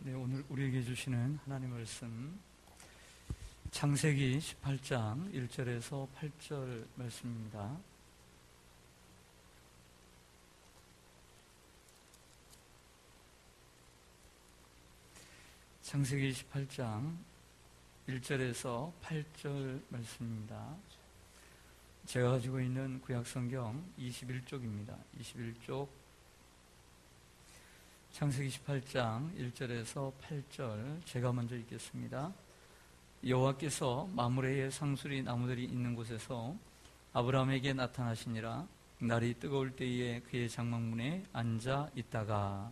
네, 오늘 우리에게 주시는 하나님 말씀 창세기 18장 1절에서 8절 말씀입니다. 창세기 18장 1절에서 8절 말씀입니다. 제가 가지고 있는 구약성경 21쪽입니다. 21쪽 창세기 18장 1절에서 8절 제가 먼저 읽겠습니다. 여호와께서 마므레의 상수리 나무들이 있는 곳에서 아브라함에게 나타나시니라. 날이 뜨거울 때에 그의 장막문에 앉아 있다가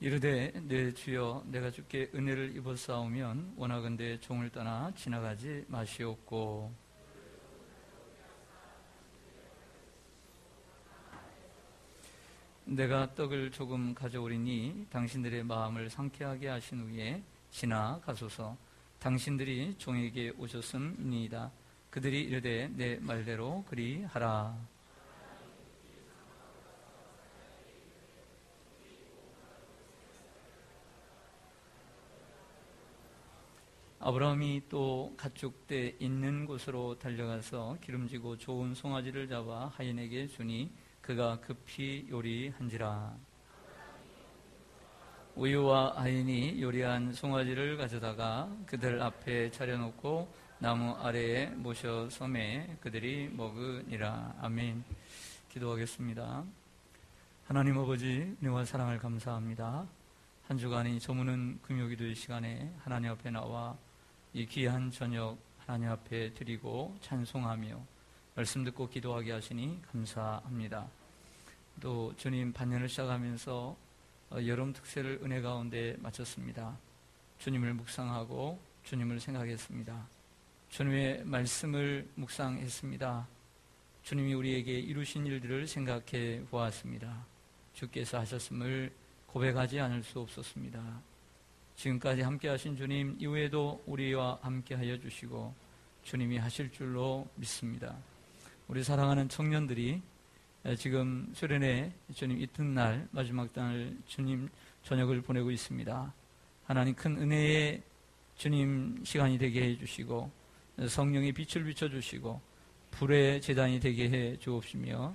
이르되 내 주여 내가 주께 은혜를 입었사오면 원하건대 종을 떠나 지나가지 마시옵고 내가 떡을 조금 가져오리니 당신들의 마음을 상쾌하게 하신 후에 지나가소서. 당신들이 종에게 오셨음이니이다. 그들이 이르되 내 말대로 그리하라. 아브라함이 또 가축대 있는 곳으로 달려가서 기름지고 좋은 송아지를 잡아 하인에게 주니 그가 급히 요리한지라. 우유와 하인이 요리한 송아지를 가져다가 그들 앞에 차려놓고 나무 아래에 모셔 섬에 그들이 먹으니라. 아멘. 기도하겠습니다. 하나님 아버지 은혜와 사랑을 감사합니다. 한 주간이 저무는 금요기도의 시간에 하나님 앞에 나와 이 귀한 저녁 하나님 앞에 드리고 찬송하며 말씀 듣고 기도하게 하시니 감사합니다. 또 주님 반년을 시작하면서 여름 특세를 은혜 가운데 마쳤습니다. 주님을 묵상하고 주님을 생각했습니다. 주님의 말씀을 묵상했습니다. 주님이 우리에게 이루신 일들을 생각해 보았습니다. 주께서 하셨음을 고백하지 않을 수 없었습니다. 지금까지 함께 하신 주님 이후에도 우리와 함께 하여 주시고 주님이 하실 줄로 믿습니다. 우리 사랑하는 청년들이 지금 수련회 주님 이튿날 마지막 날 주님 저녁을 보내고 있습니다. 하나님 큰 은혜의 주님 시간이 되게 해 주시고 성령의 빛을 비춰주시고 불의 제단이 되게 해 주옵시며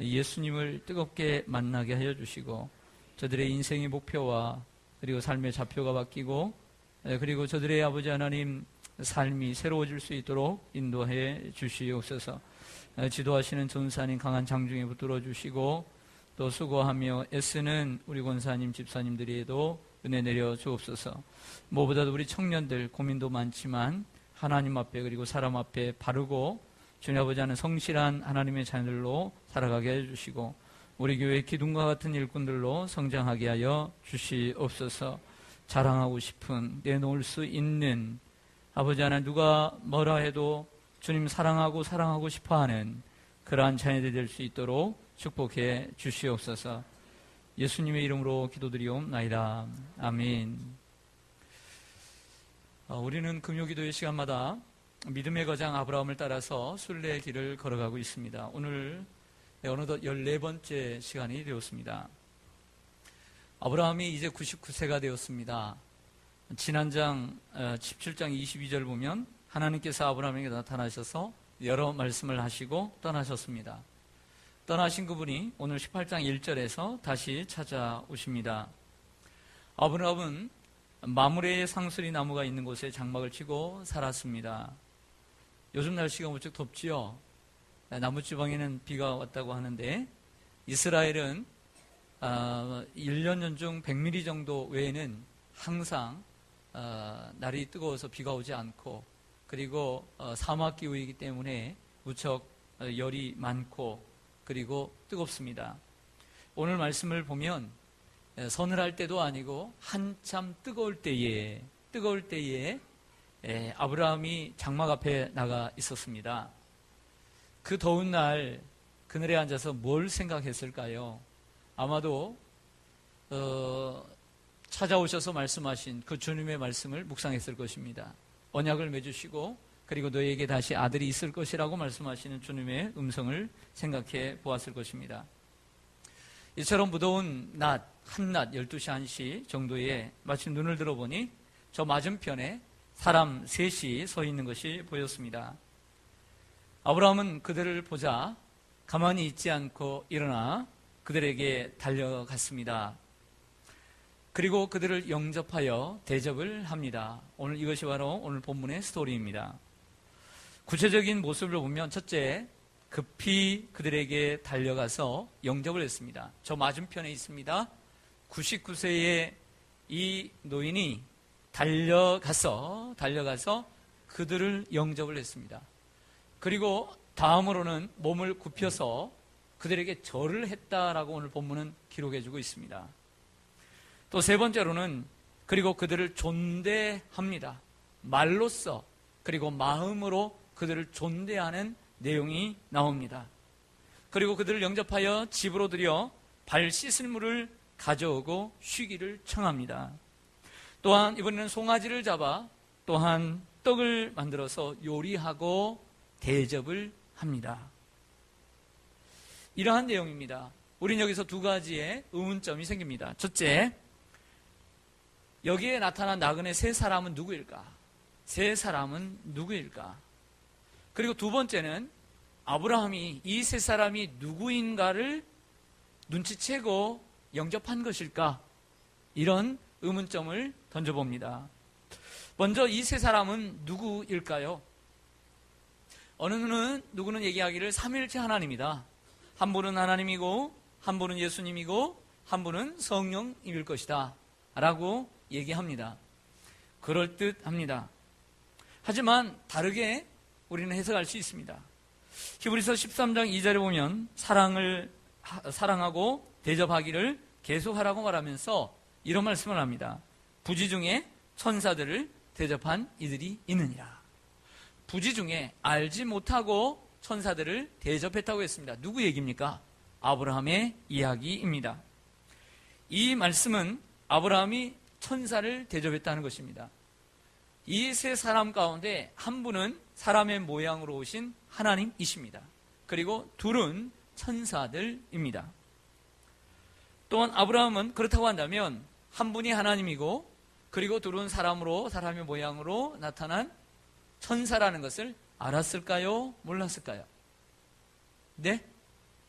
예수님을 뜨겁게 만나게 하여 주시고 저들의 인생의 목표와 그리고 삶의 좌표가 바뀌고 그리고 저들의 아버지 하나님 삶이 새로워질 수 있도록 인도해 주시옵소서. 지도하시는 전사님 강한 장중에 붙들어 주시고 또 수고하며 애쓰는 우리 권사님 집사님들에도 은혜 내려 주옵소서. 무엇보다도 우리 청년들 고민도 많지만 하나님 앞에 그리고 사람 앞에 바르고 주님 아버지 하는 성실한 하나님의 자녀들로 살아가게 해주시고 우리 교회 기둥과 같은 일꾼들로 성장하게 하여 주시옵소서. 자랑하고 싶은 내놓을 수 있는 아버지 하나님 누가 뭐라 해도 주님 사랑하고 싶어하는 그러한 자녀들이 될 수 있도록 축복해 주시옵소서. 예수님의 이름으로 기도드리옵나이다. 아멘. 우리는 금요기도의 시간마다 믿음의 거장 아브라함을 따라서 순례의 길을 걸어가고 있습니다. 오늘 어느덧 14번째 시간이 되었습니다. 아브라함이 이제 99세가 되었습니다. 지난 장 17장 22절 보면 하나님께서 아브라함에게 나타나셔서 여러 말씀을 하시고 떠나셨습니다. 떠나신 그분이 오늘 18장 1절에서 다시 찾아오십니다. 아브라함은 마므레의 상수리 나무가 있는 곳에 장막을 치고 살았습니다. 요즘 날씨가 무척 덥지요. 남부지방에는 비가 왔다고 하는데 이스라엘은 1년 연중 100mm 정도 외에는 항상 날이 뜨거워서 비가 오지 않고 그리고 사막기후이기 때문에 무척 열이 많고 그리고 뜨겁습니다. 오늘 말씀을 보면 서늘할 때도 아니고 한참 뜨거울 때에 아브라함이 장막 앞에 나가 있었습니다. 그 더운 날 그늘에 앉아서 뭘 생각했을까요? 아마도 찾아오셔서 말씀하신 그 주님의 말씀을 묵상했을 것입니다. 언약을 맺으시고 그리고 너에게 다시 아들이 있을 것이라고 말씀하시는 주님의 음성을 생각해 보았을 것입니다. 이처럼 무더운 낮, 한낮 12시 1시 정도에 마침 눈을 들어보니 저 맞은편에 사람 셋이 서 있는 것이 보였습니다. 아브라함은 그들을 보자 가만히 있지 않고 일어나 그들에게 달려갔습니다. 그리고 그들을 영접하여 대접을 합니다. 오늘 이것이 바로 오늘 본문의 스토리입니다. 구체적인 모습을 보면 첫째, 급히 그들에게 달려가서 영접을 했습니다. 저 맞은편에 있습니다. 99세의 이 노인이 달려가서 그들을 영접을 했습니다. 그리고 다음으로는 몸을 굽혀서 그들에게 절을 했다라고 오늘 본문은 기록해주고 있습니다. 또 세 번째로는 그리고 그들을 존대합니다. 말로써 그리고 마음으로 그들을 존대하는 내용이 나옵니다. 그리고 그들을 영접하여 집으로 들여 발 씻을 물을 가져오고 쉬기를 청합니다. 또한 이번에는 송아지를 잡아 또한 떡을 만들어서 요리하고 대접을 합니다. 이러한 내용입니다. 우린 여기서 두 가지의 의문점이 생깁니다. 첫째, 여기에 나타난 나그네 세 사람은 누구일까? 세 사람은 누구일까? 그리고 두 번째는 아브라함이 이 세 사람이 누구인가를 눈치채고 영접한 것일까? 이런 의문점을 던져봅니다. 먼저 이 세 사람은 누구일까요? 어느 누구는 얘기하기를 삼위일체 하나님이다. 한 분은 하나님이고 한 분은 예수님이고 한 분은 성령님일 것이다 라고 얘기합니다. 그럴듯합니다. 하지만 다르게 우리는 해석할 수 있습니다. 히브리서 13장 2절에 보면 사랑하고 대접하기를 계속하라고 말하면서 이런 말씀을 합니다. 부지 중에 천사들을 대접한 이들이 있느니라. 부지 중에 알지 못하고 천사들을 대접했다고 했습니다. 누구 얘기입니까? 아브라함의 이야기입니다. 이 말씀은 아브라함이 천사를 대접했다는 것입니다. 이 세 사람 가운데 한 분은 사람의 모양으로 오신 하나님이십니다. 그리고 둘은 천사들입니다. 또한 아브라함은 그렇다고 한다면 한 분이 하나님이고 그리고 둘은 사람의 모양으로 나타난 천사라는 것을 알았을까요? 몰랐을까요? 네?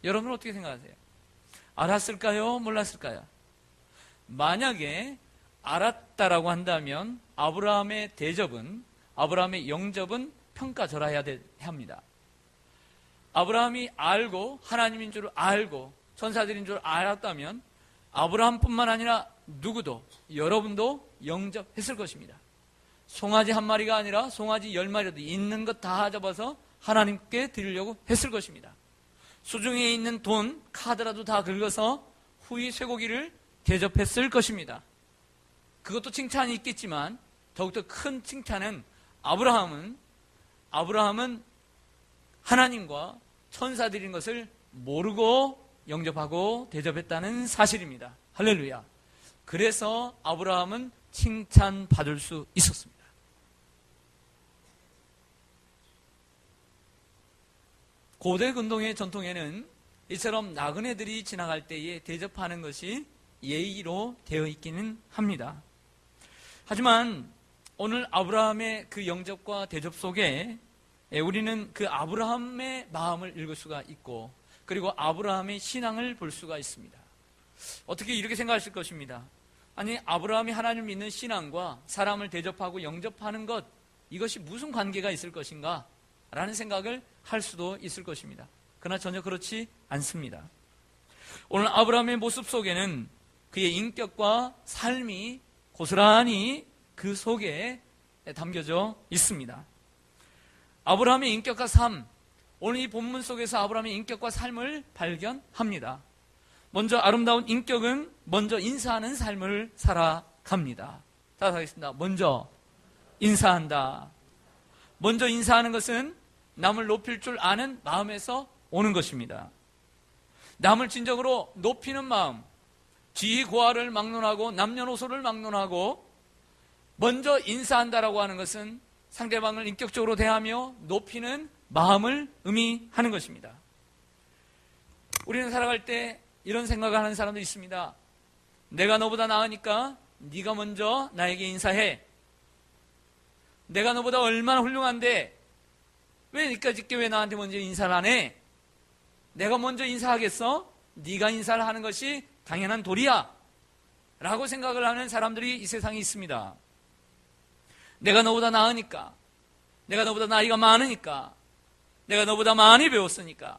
여러분은 어떻게 생각하세요? 알았을까요? 몰랐을까요? 만약에 알았다라고 한다면 아브라함의 영접은 평가절하해야 합니다. 아브라함이 알고 하나님인 줄 알고 천사들인 줄 알았다면 아브라함뿐만 아니라 누구도 여러분도 영접했을 것입니다. 송아지 한 마리가 아니라 송아지 10마리라도 있는 것 다 잡아서 하나님께 드리려고 했을 것입니다. 수중에 있는 돈, 카드라도 다 긁어서 후이 쇠고기를 대접했을 것입니다. 그것도 칭찬이 있겠지만 더욱더 큰 칭찬은 아브라함은 하나님과 천사들인 것을 모르고 영접하고 대접했다는 사실입니다. 할렐루야. 그래서 아브라함은 칭찬받을 수 있었습니다. 고대 근동의 전통에는 이처럼 나그네들이 지나갈 때에 대접하는 것이 예의로 되어 있기는 합니다. 하지만 오늘 아브라함의 그 영접과 대접 속에 우리는 그 아브라함의 마음을 읽을 수가 있고 그리고 아브라함의 신앙을 볼 수가 있습니다. 어떻게 이렇게 생각하실 것입니다. 아니, 아브라함이 하나님을 믿는 신앙과 사람을 대접하고 영접하는 것, 이것이 무슨 관계가 있을 것인가? 라는 생각을 할 수도 있을 것입니다. 그러나 전혀 그렇지 않습니다. 오늘 아브라함의 모습 속에는 그의 인격과 삶이 고스란히 그 속에 담겨져 있습니다. 아브라함의 인격과 삶, 오늘 이 본문 속에서 아브라함의 인격과 삶을 발견합니다. 먼저 아름다운 인격은 먼저 인사하는 삶을 살아갑니다. 따라서 하겠습니다. 먼저 인사한다. 먼저 인사하는 것은 남을 높일 줄 아는 마음에서 오는 것입니다. 남을 진정으로 높이는 마음, 지위 고하를 막론하고 남녀노소를 막론하고 먼저 인사한다라고 하는 것은 상대방을 인격적으로 대하며 높이는 마음을 의미하는 것입니다. 우리는 살아갈 때 이런 생각을 하는 사람도 있습니다. 내가 너보다 나으니까 네가 먼저 나에게 인사해. 내가 너보다 얼마나 훌륭한데 왜 니까짓게 왜 나한테 먼저 인사를 안 해? 내가 먼저 인사하겠어? 네가 인사를 하는 것이 당연한 도리야 라고 생각을 하는 사람들이 이 세상에 있습니다. 내가 너보다 나으니까, 내가 너보다 나이가 많으니까, 내가 너보다 많이 배웠으니까,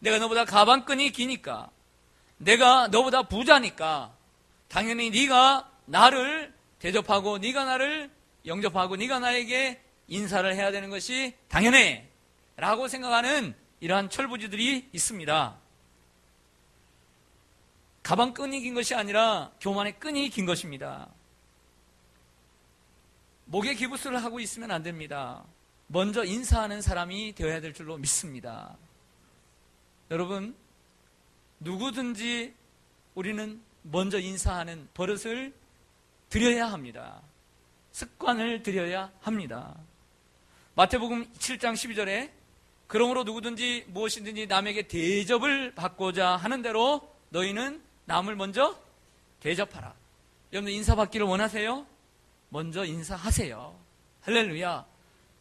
내가 너보다 가방끈이 기니까, 내가 너보다 부자니까 당연히 네가 나를 대접하고 네가 나를 영접하고 네가 나에게 인사를 해야 되는 것이 당연해 라고 생각하는 이러한 철부지들이 있습니다. 가방끈이 긴 것이 아니라 교만의 끈이 긴 것입니다. 목에 기부스를 하고 있으면 안 됩니다. 먼저 인사하는 사람이 되어야 될 줄로 믿습니다. 여러분, 누구든지 우리는 먼저 인사하는 버릇을 들여야 합니다. 습관을 들여야 합니다. 마태복음 7장 12절에 그러므로 누구든지 무엇이든지 남에게 대접을 받고자 하는 대로 너희는 남을 먼저 대접하라. 여러분 인사받기를 원하세요? 먼저 인사하세요. 할렐루야.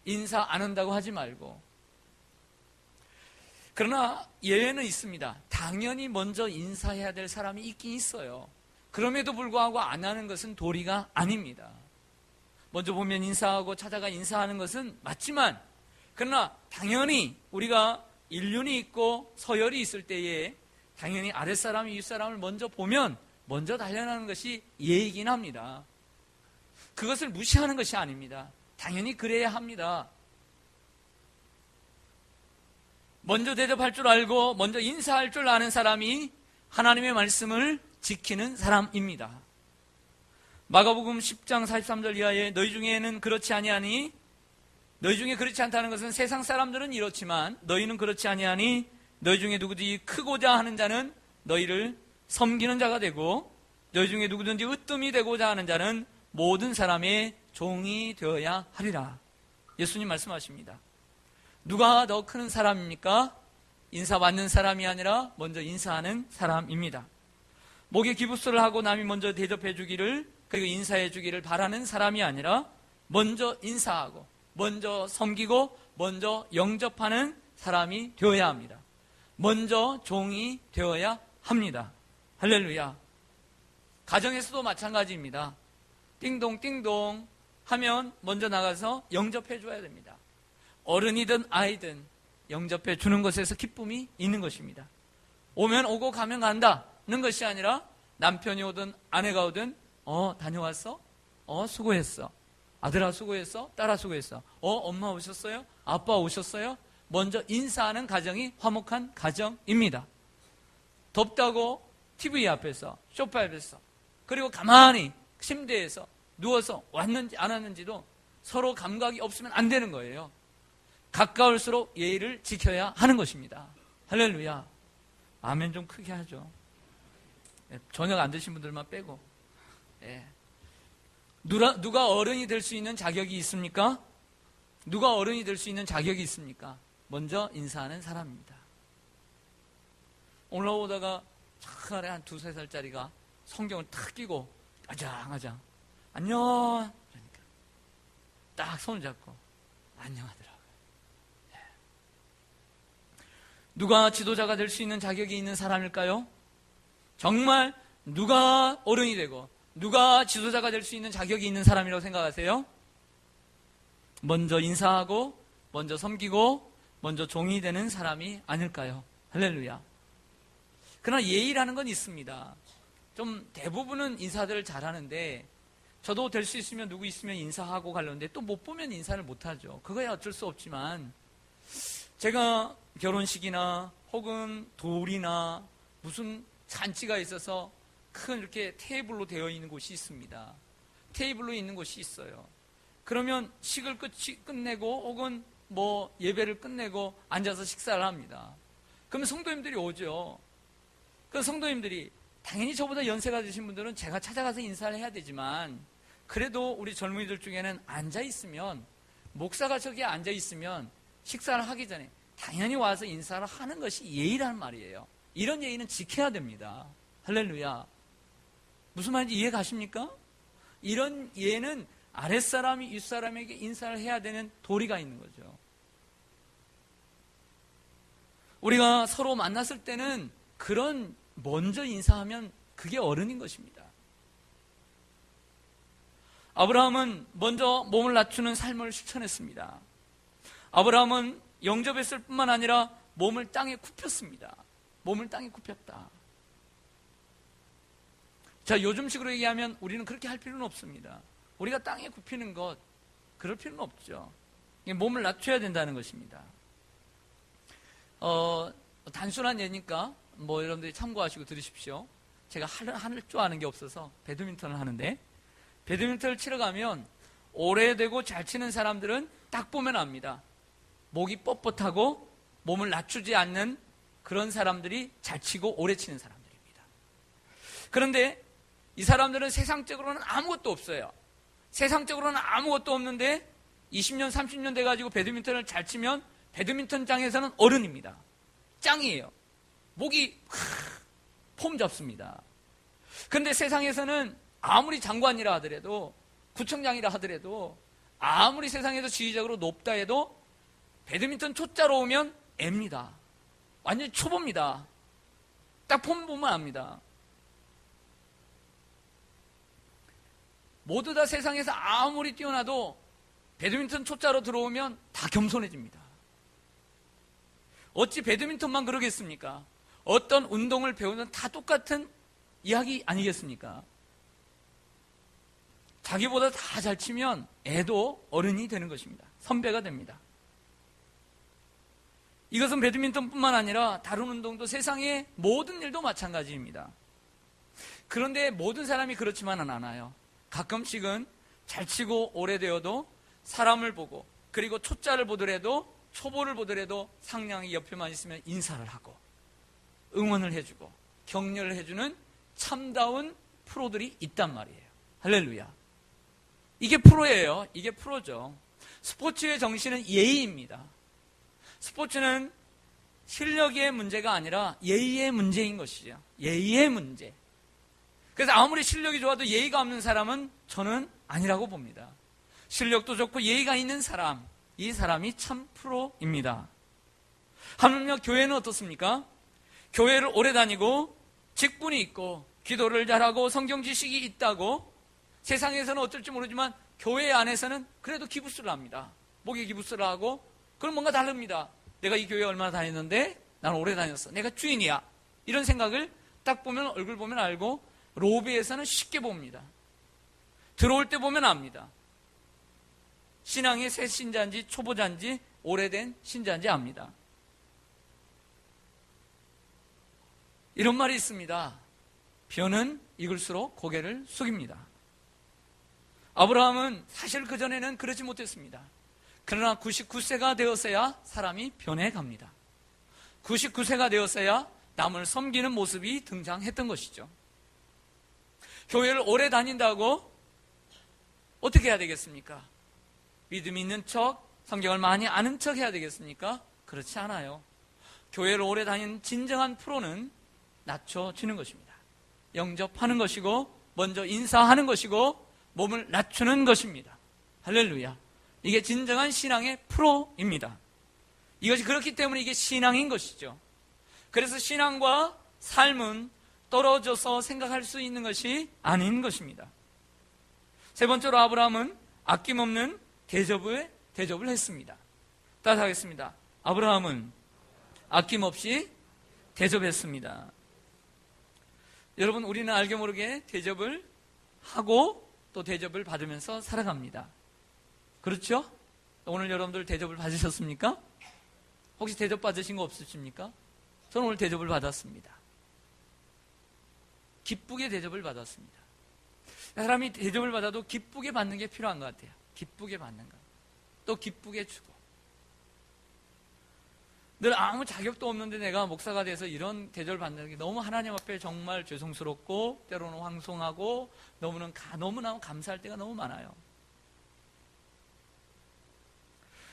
인사 안 한다고 하지 말고. 그러나 예외는 있습니다. 당연히 먼저 인사해야 될 사람이 있긴 있어요. 그럼에도 불구하고 안 하는 것은 도리가 아닙니다. 먼저 보면 인사하고 찾아가 인사하는 것은 맞지만, 그러나 당연히 우리가 인륜이 있고 서열이 있을 때에 당연히 아랫사람이 윗사람을 먼저 보면 먼저 달려나는 것이 예이긴 합니다. 그것을 무시하는 것이 아닙니다. 당연히 그래야 합니다. 먼저 대접할 줄 알고 먼저 인사할 줄 아는 사람이 하나님의 말씀을 지키는 사람입니다. 마가복음 10장 43절 이하에 너희 중에는 그렇지 아니하니, 너희 중에 그렇지 않다는 것은 세상 사람들은 이렇지만 너희는 그렇지 아니하니 너희 중에 누구든지 크고자 하는 자는 너희를 섬기는 자가 되고 너희 중에 누구든지 으뜸이 되고자 하는 자는 모든 사람의 종이 되어야 하리라. 예수님 말씀하십니다. 누가 더 큰 사람입니까? 인사받는 사람이 아니라 먼저 인사하는 사람입니다. 목에 기부스를 하고 남이 먼저 대접해 주기를, 그리고 인사해 주기를 바라는 사람이 아니라 먼저 인사하고 먼저 섬기고 먼저 영접하는 사람이 되어야 합니다. 먼저 종이 되어야 합니다. 할렐루야. 가정에서도 마찬가지입니다. 띵동 띵동 하면 먼저 나가서 영접해 줘야 됩니다. 어른이든 아이든 영접해 주는 것에서 기쁨이 있는 것입니다. 오면 오고 가면 간다는 것이 아니라 남편이 오든 아내가 오든 다녀왔어? 수고했어. 아들아 수고했어? 딸아 수고했어. 엄마 오셨어요? 아빠 오셨어요? 먼저 인사하는 가정이 화목한 가정입니다. 덥다고 TV 앞에서, 소파 앞에서, 그리고 가만히 침대에서 누워서 왔는지 안 왔는지도 서로 감각이 없으면 안 되는 거예요. 가까울수록 예의를 지켜야 하는 것입니다. 할렐루야. 아멘 좀 크게 하죠. 저녁 안 드신 분들만 빼고. 누가 어른이 될 수 있는 자격이 있습니까? 누가 어른이 될 수 있는 자격이 있습니까? 먼저 인사하는 사람입니다. 올라오다가 차라리 한 2-3살짜리가 성경을 탁 끼고 아장아장 안녕 그러니까 딱 손을 잡고 안녕하더라고요. 누가 지도자가 될 수 있는 자격이 있는 사람일까요? 정말 누가 어른이 되고 누가 지도자가 될 수 있는 자격이 있는 사람이라고 생각하세요? 먼저 인사하고 먼저 섬기고 먼저 종이 되는 사람이 아닐까요? 할렐루야. 그러나 예의라는 건 있습니다. 좀 대부분은 인사들을 잘하는데 저도 될 수 있으면 누구 있으면 인사하고 가려는데 또 못 보면 인사를 못하죠. 그거야 어쩔 수 없지만 제가 결혼식이나 혹은 돌이나 무슨 잔치가 있어서 큰 이렇게 테이블로 되어 있는 곳이 있습니다. 테이블로 있는 곳이 있어요. 그러면 식을 끝내고 혹은 예배를 끝내고 앉아서 식사를 합니다. 그러면 성도님들이 오죠. 그 성도님들이 당연히 저보다 연세가 드신 분들은 제가 찾아가서 인사를 해야 되지만 그래도 우리 젊은이들 중에는 앉아 있으면 목사가 저기에 앉아 있으면 식사를 하기 전에 당연히 와서 인사를 하는 것이 예의라는 말이에요. 이런 예의는 지켜야 됩니다. 할렐루야. 무슨 말인지 이해 가십니까? 이런 예는 아랫사람이 윗사람에게 인사를 해야 되는 도리가 있는 거죠. 우리가 서로 만났을 때는 그런 먼저 인사하면 그게 어른인 것입니다. 아브라함은 먼저 몸을 낮추는 삶을 실천했습니다. 아브라함은 영접했을 뿐만 아니라 몸을 땅에 굽혔습니다. 몸을 땅에 굽혔다. 자, 요즘식으로 얘기하면 우리는 그렇게 할 필요는 없습니다. 우리가 땅에 굽히는 것, 그럴 필요는 없죠. 몸을 낮춰야 된다는 것입니다. 단순한 예니까 여러분들이 참고하시고 들으십시오. 제가 할 줄 아는 게 없어서 배드민턴을 하는데, 배드민턴을 치러 가면 오래되고 잘 치는 사람들은 딱 보면 압니다. 목이 뻣뻣하고 몸을 낮추지 않는 그런 사람들이 잘 치고 오래 치는 사람들입니다. 그런데 이 사람들은 세상적으로는 아무것도 없어요. 세상적으로는 아무것도 없는데 20년, 30년 돼가지고 배드민턴을 잘 치면 배드민턴장에서는 어른입니다. 짱이에요. 목이 폼 잡습니다. 그런데 세상에서는 아무리 장관이라 하더라도, 구청장이라 하더라도, 아무리 세상에서 지위적으로 높다 해도 배드민턴 초짜로 오면 애입니다. 완전히 초보입니다. 딱 폼 보면 압니다. 모두 다 세상에서 아무리 뛰어나도 배드민턴 초짜로 들어오면 다 겸손해집니다. 어찌 배드민턴만 그러겠습니까? 어떤 운동을 배우는 다 똑같은 이야기 아니겠습니까? 자기보다 다 잘 치면 애도 어른이 되는 것입니다. 선배가 됩니다. 이것은 배드민턴뿐만 아니라 다른 운동도 세상의 모든 일도 마찬가지입니다. 그런데 모든 사람이 그렇지만은 않아요. 가끔씩은 잘 치고 오래되어도 사람을 보고, 그리고 초짜를 보더라도, 초보를 보더라도 상냥히 옆에만 있으면 인사를 하고 응원을 해주고 격려를 해주는 참다운 프로들이 있단 말이에요. 할렐루야. 이게 프로예요. 이게 프로죠. 스포츠의 정신은 예의입니다. 스포츠는 실력의 문제가 아니라 예의의 문제인 것이죠. 예의의 문제. 그래서 아무리 실력이 좋아도 예의가 없는 사람은 저는 아니라고 봅니다. 실력도 좋고 예의가 있는 사람, 이 사람이 참 프로입니다. 하물며 교회는 어떻습니까? 교회를 오래 다니고 직분이 있고 기도를 잘하고 성경 지식이 있다고 세상에서는 어떨지 모르지만 교회 안에서는 그래도 기부스를 합니다. 목에 기부스를 하고 그럼 뭔가 다릅니다. 내가 이 교회에 얼마나 다녔는데 나는 오래 다녔어. 내가 주인이야. 이런 생각을 딱 보면 얼굴 보면 알고 로비에서는 쉽게 봅니다. 들어올 때 보면 압니다. 신앙의 새 신자인지 초보자인지 오래된 신자인지 압니다. 이런 말이 있습니다. 벼는 익을수록 고개를 숙입니다. 아브라함은 사실 그전에는 그러지 못했습니다. 그러나 99세가 되었어야 사람이 변해갑니다. 99세가 되었어야 남을 섬기는 모습이 등장했던 것이죠. 교회를 오래 다닌다고 어떻게 해야 되겠습니까? 믿음 있는 척, 성경을 많이 아는 척 해야 되겠습니까? 그렇지 않아요. 교회를 오래 다닌 진정한 프로는 낮춰지는 것입니다. 영접하는 것이고 먼저 인사하는 것이고 몸을 낮추는 것입니다. 할렐루야. 이게 진정한 신앙의 프로입니다. 이것이 그렇기 때문에 이게 신앙인 것이죠. 그래서 신앙과 삶은 떨어져서 생각할 수 있는 것이 아닌 것입니다. 세 번째로 아브라함은 아낌없는 대접을 했습니다. 따라서 하겠습니다. 아브라함은 아낌없이 대접했습니다. 여러분, 우리는 알게 모르게 대접을 하고 또 대접을 받으면서 살아갑니다. 그렇죠? 오늘 여러분들 대접을 받으셨습니까? 혹시 대접 받으신 거 없으십니까? 저는 오늘 대접을 받았습니다. 기쁘게 대접을 받았습니다. 사람이 대접을 받아도 기쁘게 받는 게 필요한 것 같아요. 기쁘게 받는 것. 또 기쁘게 주고. 늘 아무 자격도 없는데 내가 목사가 돼서 이런 대접을 받는 게 너무 하나님 앞에 정말 죄송스럽고 때로는 황송하고 너무나 감사할 때가 너무 많아요.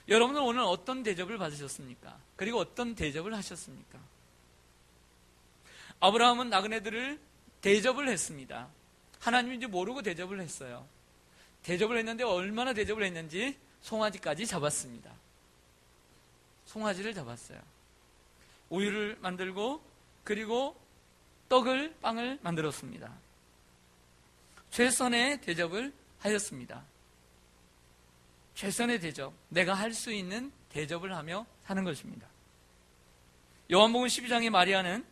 여러분은 오늘 어떤 대접을 받으셨습니까? 그리고 어떤 대접을 하셨습니까? 아브라함은 나그네들을 대접을 했습니다. 하나님인지 모르고 대접을 했어요. 대접을 했는데 얼마나 대접을 했는지 송아지까지 잡았습니다. 송아지를 잡았어요. 우유를 만들고 그리고 빵을 만들었습니다. 최선의 대접을 하였습니다. 최선의 대접, 내가 할 수 있는 대접을 하며 사는 것입니다. 요한복음 12장의 마리아는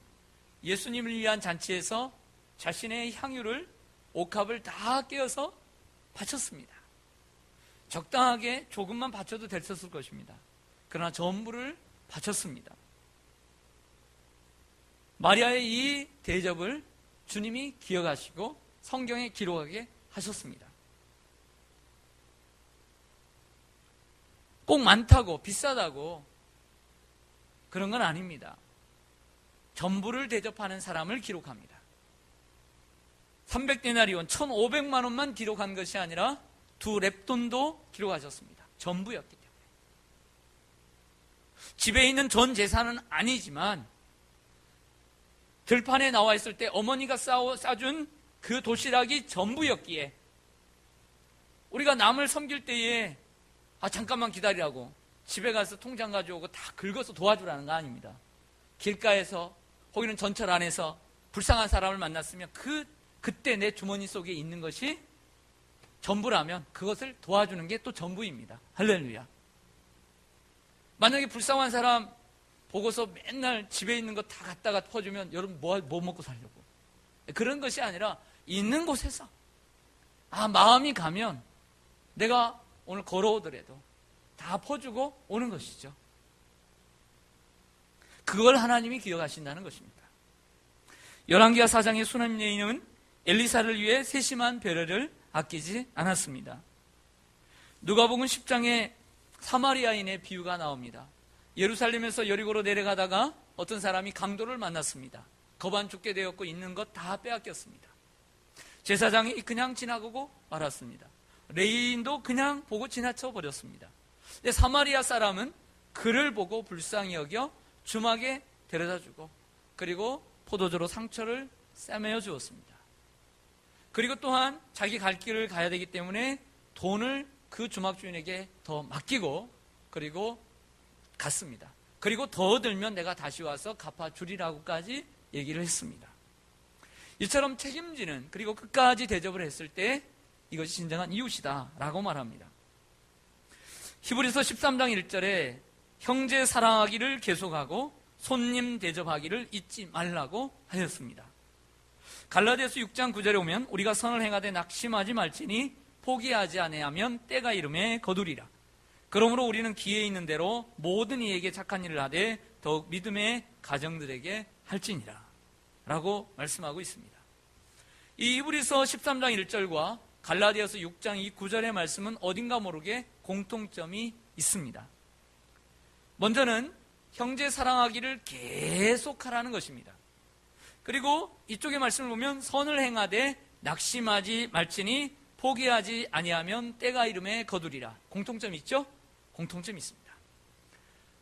예수님을 위한 잔치에서 자신의 향유를 옥합을 다 깨어서 바쳤습니다. 적당하게 조금만 바쳐도 됐었을 것입니다. 그러나 전부를 바쳤습니다. 마리아의 이 대접을 주님이 기억하시고 성경에 기록하게 하셨습니다. 꼭 많다고 비싸다고 그런 건 아닙니다. 전부를 대접하는 사람을 기록합니다. 300데나리온 1,500만 원만 기록한 것이 아니라 2렙돈도 기록하셨습니다. 전부였기 때문에. 집에 있는 전 재산은 아니지만 들판에 나와 있을 때 어머니가 싸준 그 도시락이 전부였기에 우리가 남을 섬길 때에 잠깐만 기다리라고 집에 가서 통장 가져오고 다 긁어서 도와주라는 거 아닙니다. 길가에서 혹은 전철 안에서 불쌍한 사람을 만났으면 그때 내 주머니 속에 있는 것이 전부라면 그것을 도와주는 게 또 전부입니다. 할렐루야. 만약에 불쌍한 사람 보고서 맨날 집에 있는 거 다 갖다가 퍼주면 여러분 뭐 먹고 살려고. 그런 것이 아니라 있는 곳에서 마음이 가면 내가 오늘 걸어오더라도 다 퍼주고 오는 것이죠. 그걸 하나님이 기억하신다는 것입니다. 열왕기하 4장의 수남 여인은 엘리사를 위해 세심한 배려를 아끼지 않았습니다. 누가복음 10장에 사마리아인의 비유가 나옵니다. 예루살렘에서 여리고로 내려가다가 어떤 사람이 강도를 만났습니다. 거반 죽게 되었고 있는 것 다 빼앗겼습니다. 제사장이 그냥 지나가고 말았습니다. 레위인도 그냥 보고 지나쳐 버렸습니다. 근데 사마리아 사람은 그를 보고 불쌍히 여겨 주막에 데려다 주고 그리고 포도주로 상처를 싸매어 주었습니다. 그리고 또한 자기 갈 길을 가야 되기 때문에 돈을 그 주막 주인에게 더 맡기고 그리고 갔습니다. 그리고 더 들면 내가 다시 와서 갚아주리라고까지 얘기를 했습니다. 이처럼 책임지는 그리고 끝까지 대접을 했을 때 이것이 진정한 이웃이다 라고 말합니다. 히브리서 13장 1절에 형제 사랑하기를 계속하고 손님 대접하기를 잊지 말라고 하였습니다. 갈라디아서 6장 9절에 오면 우리가 선을 행하되 낙심하지 말지니 포기하지 아니하면 때가 이름에 거두리라. 그러므로 우리는 기회 있는 대로 모든 이에게 착한 일을 하되 더욱 믿음의 가정들에게 할지니라 라고 말씀하고 있습니다. 이 히브리서 13장 1절과 갈라디아서 6장 이 9절의 말씀은 어딘가 모르게 공통점이 있습니다. 먼저는 형제 사랑하기를 계속하라는 것입니다. 그리고 이쪽의 말씀을 보면 선을 행하되 낙심하지 말지니 포기하지 아니하면 때가 이름에 거두리라. 공통점이 있죠? 공통점이 있습니다.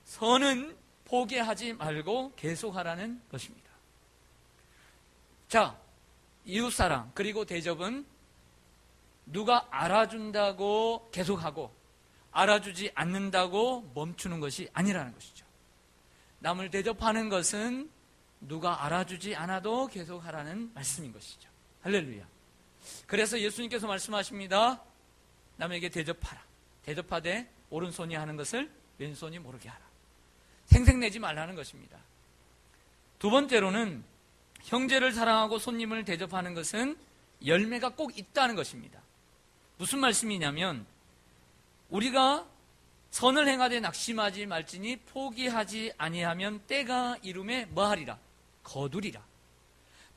선은 포기하지 말고 계속하라는 것입니다. 자, 이웃사랑 그리고 대접은 누가 알아준다고 계속하고 알아주지 않는다고 멈추는 것이 아니라는 것이죠. 남을 대접하는 것은 누가 알아주지 않아도 계속하라는 말씀인 것이죠. 할렐루야. 그래서 예수님께서 말씀하십니다. 남에게 대접하라. 대접하되 오른손이 하는 것을 왼손이 모르게 하라. 생색내지 말라는 것입니다. 두 번째로는 형제를 사랑하고 손님을 대접하는 것은 열매가 꼭 있다는 것입니다. 무슨 말씀이냐면 우리가 선을 행하되 낙심하지 말지니 포기하지 아니하면 때가 이름에 뭐하리라? 거두리라.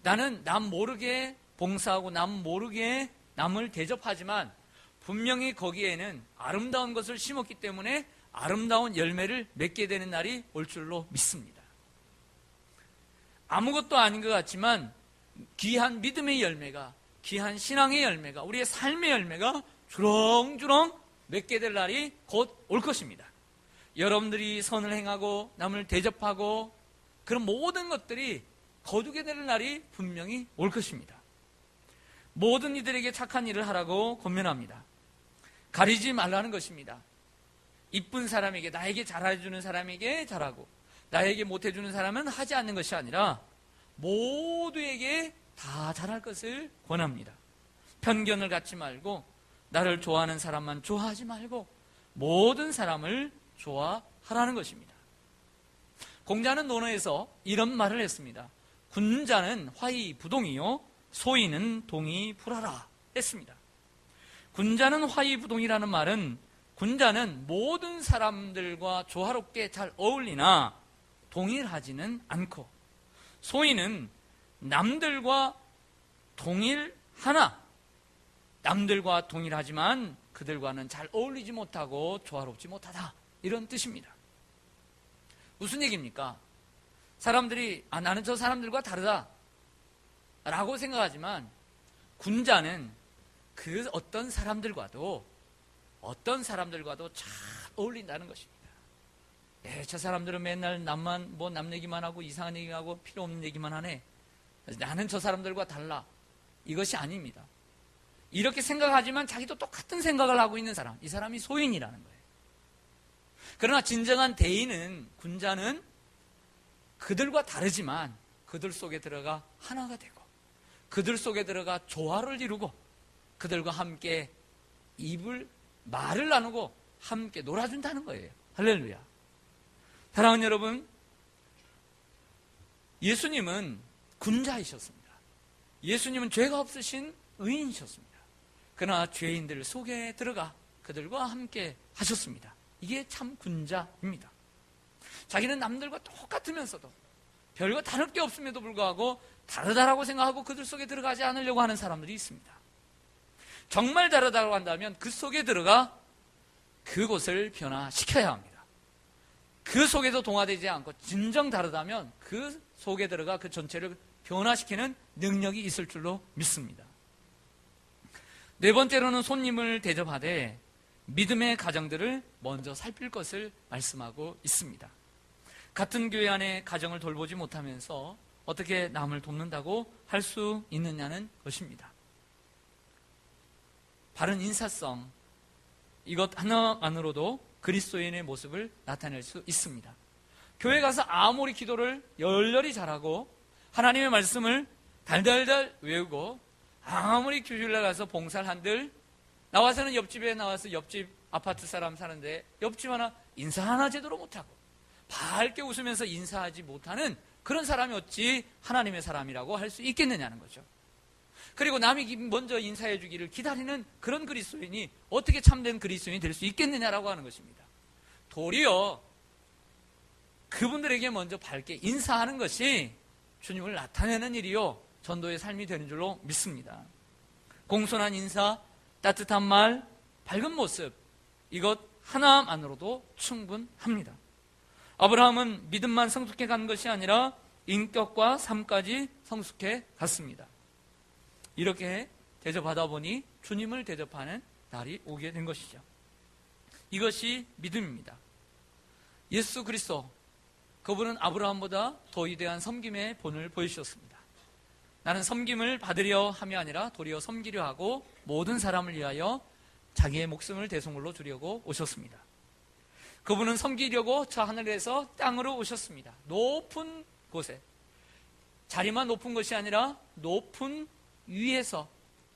나는 남 모르게 봉사하고 남 모르게 남을 대접하지만 분명히 거기에는 아름다운 것을 심었기 때문에 아름다운 열매를 맺게 되는 날이 올 줄로 믿습니다. 아무것도 아닌 것 같지만 귀한 믿음의 열매가, 귀한 신앙의 열매가, 우리의 삶의 열매가 주렁주렁 맺게 될 날이 곧 올 것입니다. 여러분들이 선을 행하고 남을 대접하고 그런 모든 것들이 거두게 되는 날이 분명히 올 것입니다. 모든 이들에게 착한 일을 하라고 권면합니다. 가리지 말라는 것입니다. 이쁜 사람에게, 나에게 잘해주는 사람에게 잘하고 나에게 못해주는 사람은 하지 않는 것이 아니라 모두에게 다 잘할 것을 권합니다. 편견을 갖지 말고 나를 좋아하는 사람만 좋아하지 말고 모든 사람을 좋아하라는 것입니다. 공자는 논어에서 이런 말을 했습니다. 군자는 화의부동이요 소인은 동의불하라 했습니다. 군자는 화의부동이라는 말은 군자는 모든 사람들과 조화롭게 잘 어울리나 동일하지는 않고, 소인은 남들과 동일하나 남들과 동일하지만 그들과는 잘 어울리지 못하고 조화롭지 못하다, 이런 뜻입니다. 무슨 얘기입니까? 사람들이 나는 저 사람들과 다르다 라고 생각하지만 군자는 그 어떤 사람들과도 잘 어울린다는 것입니다. 저 사람들은 맨날 남 얘기만 하고 이상한 얘기하고 필요 없는 얘기만 하네. 나는 저 사람들과 달라. 이것이 아닙니다. 이렇게 생각하지만 자기도 똑같은 생각을 하고 있는 사람, 이 사람이 소인이라는 거예요. 그러나 진정한 대인은, 군자는 그들과 다르지만 그들 속에 들어가 하나가 되고 그들 속에 들어가 조화를 이루고 그들과 함께 말을 나누고 함께 놀아준다는 거예요. 할렐루야. 사랑하는 여러분, 예수님은 군자이셨습니다. 예수님은 죄가 없으신 의인이셨습니다. 그러나 죄인들 속에 들어가 그들과 함께 하셨습니다. 이게 참 군자입니다. 자기는 남들과 똑같으면서도 별거 다를 게 없음에도 불구하고 다르다라고 생각하고 그들 속에 들어가지 않으려고 하는 사람들이 있습니다. 정말 다르다고 한다면 그 속에 들어가 그곳을 변화시켜야 합니다. 그 속에서 동화되지 않고 진정 다르다면 그 속에 들어가 그 전체를 변화시키는 능력이 있을 줄로 믿습니다. 네 번째로는 손님을 대접하되 믿음의 가정들을 먼저 살필 것을 말씀하고 있습니다. 같은 교회 안에 가정을 돌보지 못하면서 어떻게 남을 돕는다고 할 수 있느냐는 것입니다. 바른 인사성, 이것 하나만으로도 그리스도인의 모습을 나타낼 수 있습니다. 교회 가서 아무리 기도를 열렬히 잘하고 하나님의 말씀을 달달달 외우고 아무리 교회에 가서 봉사를 한들 나와서는 옆집에 나와서 옆집 아파트 사람 사는데 옆집 하나 인사 하나 제대로 못하고 밝게 웃으면서 인사하지 못하는 그런 사람이 어찌 하나님의 사람이라고 할 수 있겠느냐는 거죠. 그리고 남이 먼저 인사해 주기를 기다리는 그런 그리스도인이 어떻게 참된 그리스도인이 될 수 있겠느냐라고 하는 것입니다. 도리어 그분들에게 먼저 밝게 인사하는 것이 주님을 나타내는 일이요 전도의 삶이 되는 줄로 믿습니다. 공손한 인사, 따뜻한 말, 밝은 모습, 이것 하나만으로도 충분합니다. 아브라함은 믿음만 성숙해 간 것이 아니라 인격과 삶까지 성숙해 갔습니다. 이렇게 대접하다 보니 주님을 대접하는 날이 오게 된 것이죠. 이것이 믿음입니다. 예수 그리스도, 그분은 아브라함보다 더 위대한 섬김의 본을 보여주셨습니다. 나는 섬김을 받으려 함이 아니라 도리어 섬기려 하고 모든 사람을 위하여 자기의 목숨을 대속물로 주려고 오셨습니다. 그분은 섬기려고 저 하늘에서 땅으로 오셨습니다. 높은 곳에, 자리만 높은 것이 아니라 높은 위에서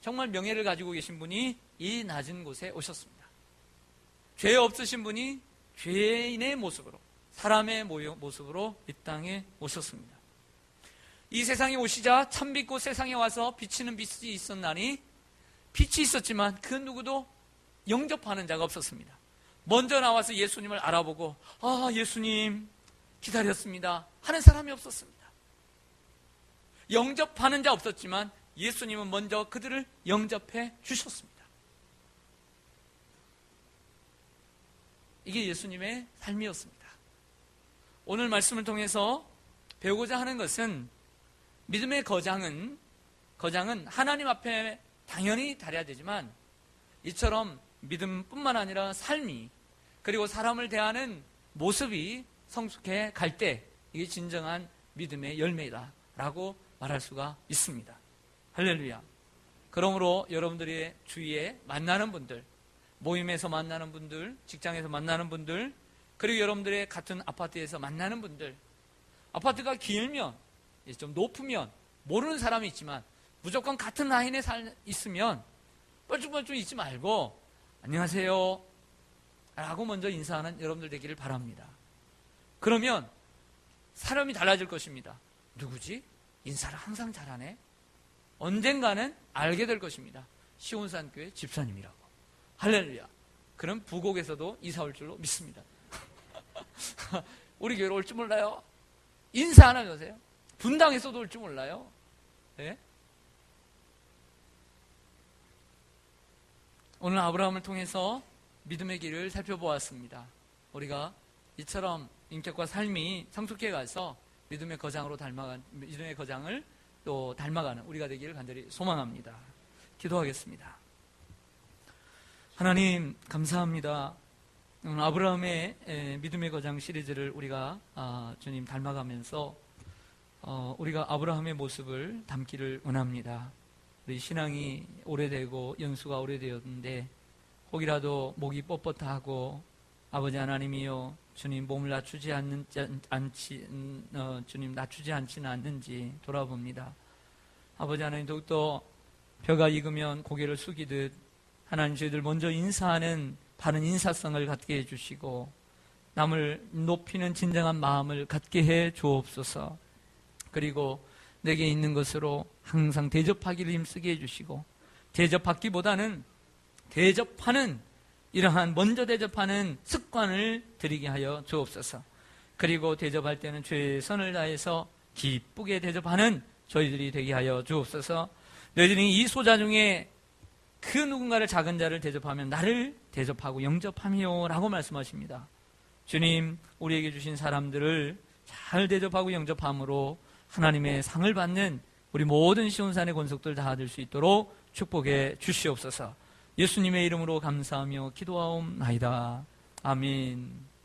정말 명예를 가지고 계신 분이 이 낮은 곳에 오셨습니다. 죄 없으신 분이 죄인의 모습으로, 사람의 모습으로 이 땅에 오셨습니다. 이 세상에 오시자 참빛고 세상에 와서 비치는 빛이 있었나니, 빛이 있었지만 그 누구도 영접하는 자가 없었습니다. 먼저 나와서 예수님을 알아보고 예수님 기다렸습니다 하는 사람이 없었습니다. 영접하는 자 없었지만 예수님은 먼저 그들을 영접해 주셨습니다. 이게 예수님의 삶이었습니다. 오늘 말씀을 통해서 배우고자 하는 것은 믿음의 거장은 하나님 앞에 당연히 다려야 되지만 이처럼 믿음뿐만 아니라 삶이, 그리고 사람을 대하는 모습이 성숙해 갈 때 이게 진정한 믿음의 열매이다 라고 말할 수가 있습니다. 할렐루야. 그러므로 여러분들의 주위에 만나는 분들, 모임에서 만나는 분들, 직장에서 만나는 분들, 그리고 여러분들의 같은 아파트에서 만나는 분들, 아파트가 길면, 좀 높으면 모르는 사람이 있지만 무조건 같은 라인에 있으면 뻘쭘뻘쭘 있지 말고 안녕하세요 라고 먼저 인사하는 여러분들 되기를 바랍니다. 그러면 사람이 달라질 것입니다. 누구지? 인사를 항상 잘하네? 언젠가는 알게 될 것입니다. 시온산교회 집사님이라고. 할렐루야. 그럼 부곡에서도 이사 올 줄로 믿습니다. 우리 교회로 올 줄 몰라요? 인사 하나 해주세요. 분당에서도 올 줄 몰라요? 네? 오늘 아브라함을 통해서 믿음의 길을 살펴보았습니다. 우리가 이처럼 인격과 삶이 성숙해 가서 믿음의 거장을 또 닮아가는 우리가 되기를 간절히 소망합니다. 기도하겠습니다. 하나님 감사합니다. 오늘 아브라함의 믿음의 거장 시리즈를 우리가 주님 닮아가면서 우리가 아브라함의 모습을 담기를 원합니다. 우리 신앙이 오래되고 연수가 오래되었는데 혹이라도 목이 뻣뻣하고 아버지 하나님이요 주님 몸을 낮추지 않지는 않는지 돌아봅니다. 아버지 하나님 더욱더 벼가 익으면 고개를 숙이듯 하나님 저희들 먼저 인사하는 바른 인사성을 갖게 해주시고 남을 높이는 진정한 마음을 갖게 해 주옵소서. 그리고 내게 있는 것으로 항상 대접하기를 힘쓰게 해주시고 대접받기보다는 대접하는 이러한 먼저 대접하는 습관을 들이게 하여 주옵소서. 그리고 대접할 때는 최선을 다해서 기쁘게 대접하는 저희들이 되게 하여 주옵소서. 너희들이 이 소자 중에 그 누군가를 작은 자를 대접하면 나를 대접하고 영접하며 라고 말씀하십니다. 주님 우리에게 주신 사람들을 잘 대접하고 영접함으로 하나님의 상을 받는 우리 모든 시온산의 권속들 다 얻을 수 있도록 축복해 주시옵소서. 예수님의 이름으로 감사하며 기도하옵나이다. 아멘.